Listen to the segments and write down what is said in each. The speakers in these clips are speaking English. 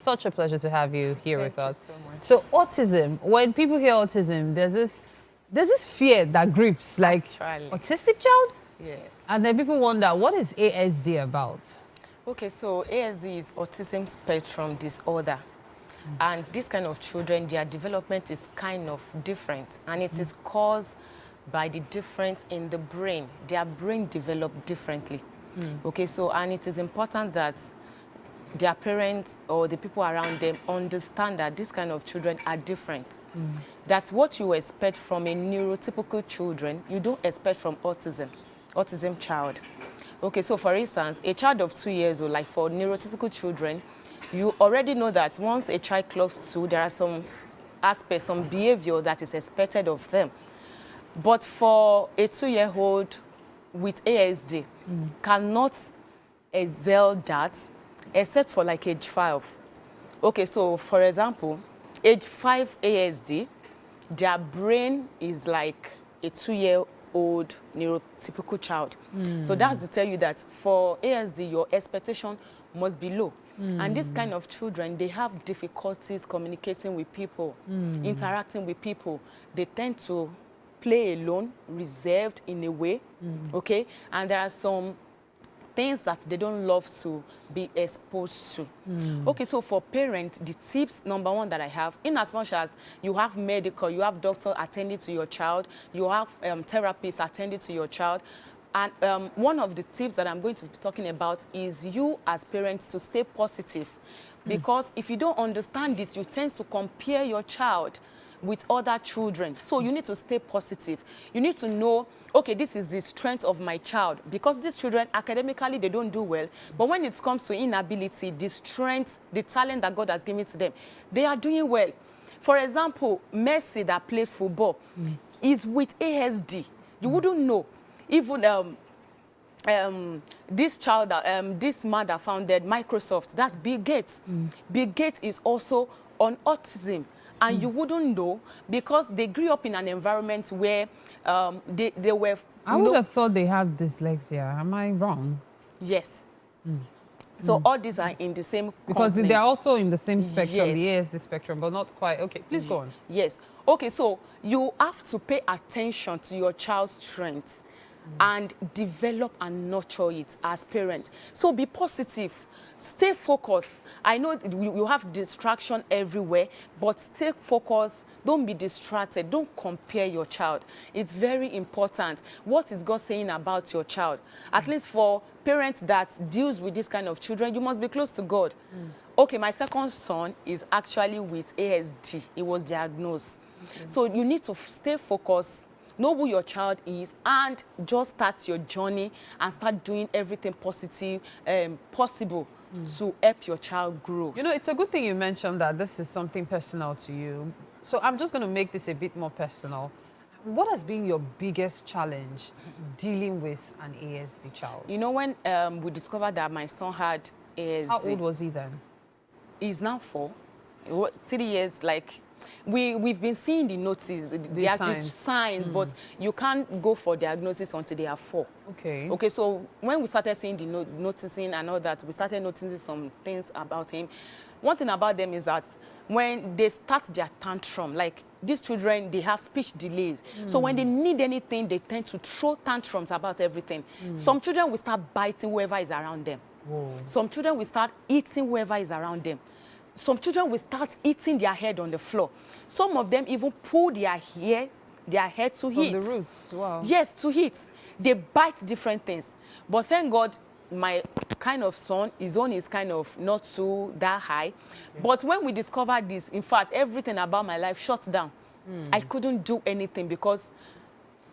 Such a pleasure to have you here with us. Thank you so much. So autism, when people hear autism, there's this fear that grips, like Actually. autistic child? Yes. And then people wonder, what is ASD about? Okay, so ASD is autism spectrum disorder. And this kind of children, their development is kind of different. And it is caused by the difference in the brain. Their brain develop differently. Okay, so, and it is important that their parents or the people around them understand that this kind of children are different. That's what you expect from a neurotypical children, you don't expect from autism child. Okay, so for instance, a child of 2 years old, like for neurotypical children, you already know that once a child clocks 2, there are some aspects, some behavior that is expected of them. But for a 2-year-old with ASD, cannot excel that except for like age 5. Okay, so for example, age 5 ASD, their brain is like a 2-year-old neurotypical child. So that's to tell you that for ASD, your expectation must be low. And this kind of children, they have difficulties communicating with people, interacting with people. They tend to play alone, reserved in a way, okay? And there are some things that they don't love to be exposed to. Okay, so for parents, the tips, number one that I have, in as much as you have medical, you have doctor attending to your child, you have therapists attending to your child, and one of the tips that I'm going to be talking about is you as parents to stay positive. Because if you don't understand this, you tend to compare your child with other children. So you need to stay positive. You need to know, okay, this is the strength of my child. Because these children, academically, they don't do well. But when it comes to inability, the strength, the talent that God has given to them, they are doing well. For example, Messi that played football is with ASD. You wouldn't know. Even this child, this man that founded Microsoft, that's Bill Gates. Bill Gates is also on autism. And you wouldn't know because they grew up in an environment where they were... I would have thought they have dyslexia. Am I wrong? Yes. So all these are in the same Because company. they're also in the same spectrum, Yes. the ASD spectrum, but not quite. Okay, please go on. Yes. Okay, so you have to pay attention to your child's strengths and develop and nurture it as parents. So be positive. Stay focused. I know you have distraction everywhere, but stay focused. Don't be distracted. Don't compare your child. It's very important. What is God saying about your child? At least for parents that deals with this kind of children, you must be close to God. Okay, my second son is actually with ASD. He was diagnosed. So you need to stay focused, know who your child is, and just start your journey and start doing everything positive, possible to help your child grow. You know, it's a good thing you mentioned that this is something personal to you. So I'm just going to make this a bit more personal. What has been your biggest challenge dealing with an ASD child? You know, when we discovered that my son had ASD. How old was he then? He's now 4. 3 years, like... We've been seeing the notice, the signs, but you can't go for diagnosis until they are 4. Okay. Okay, so when we started seeing the noticing and all that, we started noticing some things about him. One thing about them is that when they start their tantrum, like these children, they have speech delays. So when they need anything, they tend to throw tantrums about everything. Some children will start biting whoever is around them. Whoa. Some children will start eating whoever is around them. Some children will start eating their head on the floor. Some of them even pull their hair to From eat. the roots, wow. Yes, to eat. They bite different things. But thank God, my kind of son, his own is kind of not too that high. But when we discovered this, in fact, everything about my life shut down. I couldn't do anything because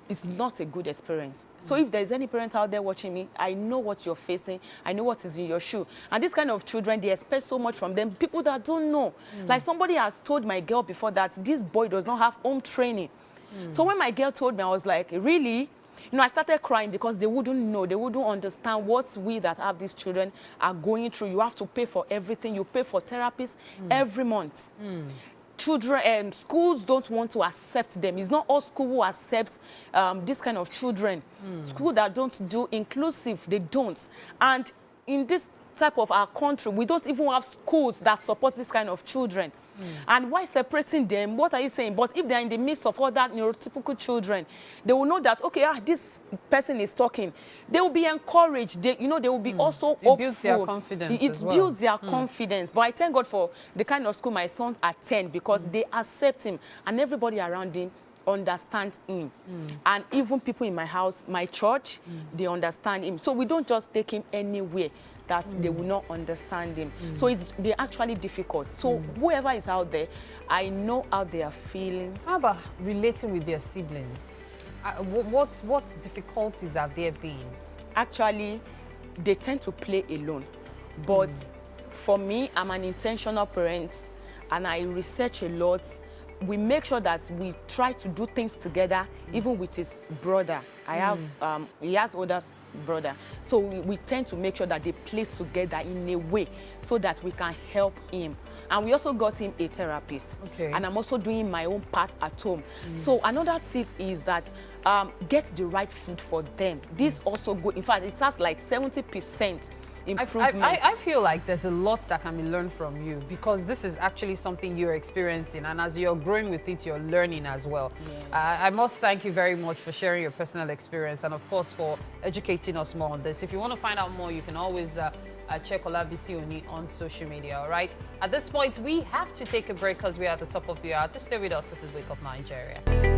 it's not a good experience. So if there's any parent out there watching me, I know what you're facing. I know what is in your shoe. And this kind of children, they expect so much from them. People that don't know. Like somebody has told my girl before that this boy does not have home training. So when my girl told me, I was like, really? You know, I started crying because they wouldn't know. They wouldn't understand what we that have these children are going through. You have to pay for everything. You pay for therapists every month. Children, schools don't want to accept them. It's not all school who accepts this kind of children. School that don't do inclusive, they don't. And in this type of our country, we don't even have schools that support this kind of children. And why separating them? What are you saying? But if they're in the midst of other neurotypical children, they will know that, okay, this person is talking. They will be encouraged. They, you know, they will be also hopeful. It builds their confidence It as well. builds their confidence. But I thank God for the kind of school my son attends, because they accept him, and everybody around him understand him. And even people in my house, my church, they understand him. So we don't just take him anywhere that they will not understand him. So they're actually difficult. So whoever is out there, I know how they are feeling. How about relating with their siblings? What difficulties have there been? Actually, they tend to play alone. But for me, I'm an intentional parent, and I research a lot. We make sure that we try to do things together, even with his brother. I have, he has older brother. So we tend to make sure that they play together in a way so that we can help him. And we also got him a therapist. Okay. And I'm also doing my own part at home. So another tip is that get the right food for them. This also good. In fact, it has like 70% improvement. I feel like there's a lot that can be learned from you, because this is actually something you're experiencing, and as you're growing with it, you're learning as well. Yeah. I must thank you very much for sharing your personal experience, and of course for educating us more on this. If you want to find out more, you can always check Olabisi Oni on social media, all right? At this point, we have to take a break because we are at the top of the hour. Just stay with us. This is Wake Up Nigeria.